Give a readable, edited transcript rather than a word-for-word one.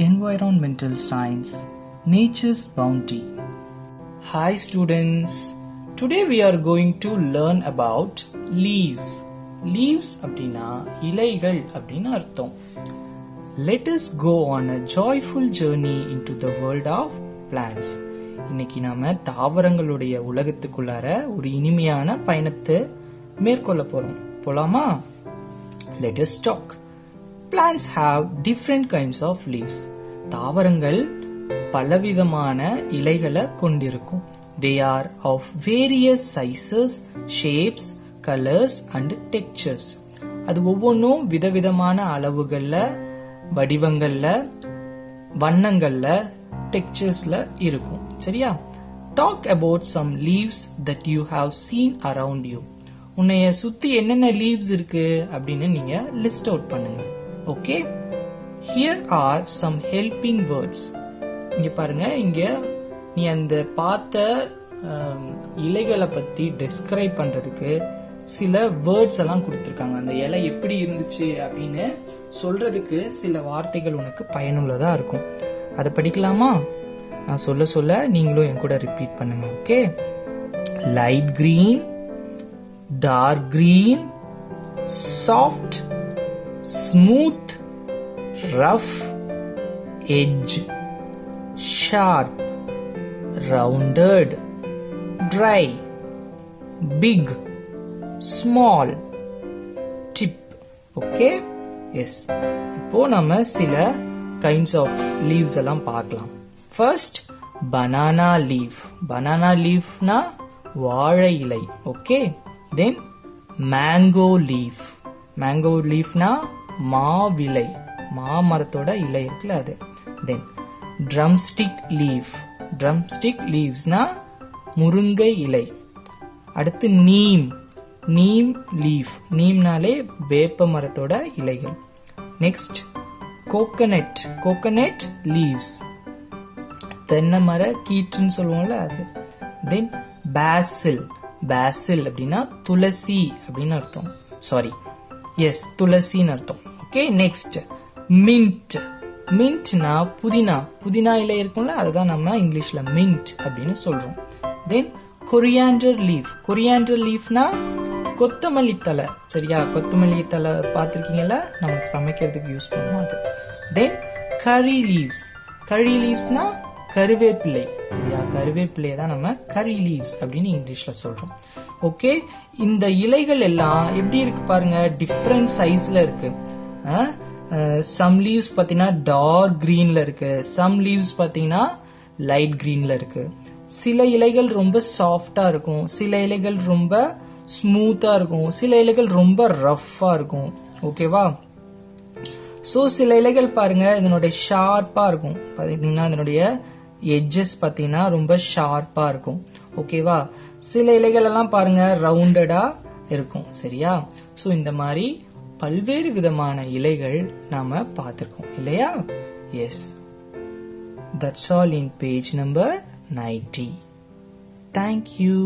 Environmental Science, Nature's Bounty. Hi students, today we are going to learn about leaves. Leaves அப்படினா இலைகள் அப்படினு அர்த்தம். Let us go on a joyful journey into the world of plants. இன்னைக்கு நாம தாவரங்களுடைய உலகத்துக்குள்ளார ஒரு இனிமையான பயணத்தை மேற்கொள்ள போலாமா? Let us talk. Plants have different kinds of leaves. தாவரங்கள் பலவிதமான இலைகளை கொண்டிருக்கும். They are of various sizes, shapes, colors and textures. அது ஒவ்வொன்றும் விதவிதமான அளவுகள்ல, வடிவங்கள்ல, வண்ணங்கள்ல, டெக்ஸ்சர்ஸ்ல இருக்கும். சரியா? Talk about some leaves that you have seen around you. உன்னைய சுத்தி என்னென்ன லீவ்ஸ் இருக்கு அப்படின்னு நீங்க லிஸ்ட் அவுட் பண்ணுங்க. Okay, here are some helping words. இங்க பாருங்க, இங்க நீ அந்த பார்த்த இலைகளை பத்தி டிஸ்கிரைப் பண்றதுக்கு சில வேர்ட்ஸ் எல்லாம் கொடுத்திருக்காங்க. அந்த இலை எப்படி இருந்துச்சு அப்படின்னு சொல்றதுக்கு சில வார்த்தைகள் உனக்கு பயனுள்ளதா இருக்கும். அதை படிக்கலாமா? நான் சொல்ல நீங்களும் என் கூட ரிப்பீட் பண்ணுங்க. Okay, light green, dark green, soft, smooth, rough, edge, sharp, rounded, dry, big, small, tip. Okay? Yes. இப்போ நம்ம சில kinds of leaves எல்லாம் பார்க்கலாம். First, banana leaf. Banana leaf na வாழை இலை. Okay? Then mango leaf. Mango leaf na மாவிலை, மாமரத்தோட இலை இருக்குல்ல அது. Then drumstick leaf. Drumstick leaves na முருங்கை இலை. அடுத்து neem. Neem leaf. neemனாலே வேப்ப மரத்தோட இலைகள். Next coconut. Coconut leaves. தென்னை மர கீற்றுன்னு சொல்லுவோம்ல அது. Then basil. Basil அப்படின்னா துளசி அப்படின்னு அர்த்தம். சாரி, எஸ், துளசின்னு அர்த்தம். Okay, next mint. மின்ட்னா புதினா. புதினா இலை இருக்கும்ல, அதுதான் நம்ம இங்கிலீஷ்ல மின்ட் அப்படின்னு சொல்றோம். தென் கொரியாண்டர் லீஃப். கொரியாண்டர் லீஃப்னா கொத்தமல்லி தலை. சரியா? கொத்தமல்லி தலை பார்த்துருக்கீங்கல்ல, நமக்கு சமைக்கிறதுக்கு யூஸ் பண்ணுவோம் அது. தென் கரி லீவ்ஸ். கரி லீவ்ஸ்னா கருவேப்பிலை. சரியா? கருவேப்பிலையை தான் நம்ம கரி லீவ்ஸ் அப்படின்னு இங்கிலீஷ்ல சொல்றோம். ஓகே, இந்த இலைகள் எல்லாம் எப்படி இருக்கு பாருங்க, டிஃப்ரெண்ட் சைஸ்ல இருக்கு. சம் லீவ்ஸ் பாத்தீங்கன்னா டார்க் கிரீன்ல இருக்கு, சம் லீவ்ஸ் பாத்தீங்கன்னா லைட் கிரீன்ல இருக்கு. சில இலைகள் ரொம்ப சாஃப்டா இருக்கும், சில இலைகள் ரொம்ப ஸ்மூத்தா இருக்கும், சில இலைகள் ரொம்ப ரஃப்பா இருக்கும். ஓகேவா? சோ சில இலைகள் பாருங்க இதனுடைய ஷார்ப்பா இருக்கும். பாத்தீங்கன்னா இதனுடைய எட்ஜஸ் பாத்தீங்கன்னா ரொம்ப ஷார்ப்பா இருக்கும். ஓகேவா? சில இலைகள் எல்லாம் பாருங்க ரவுண்டடா இருக்கும். சரியா? சோ இந்த மாதிரி பல்வேறு விதமான இலைகள் நாம பார்த்திருக்கோம் இல்லையா? Yes, that's all in page number 90. Thank you.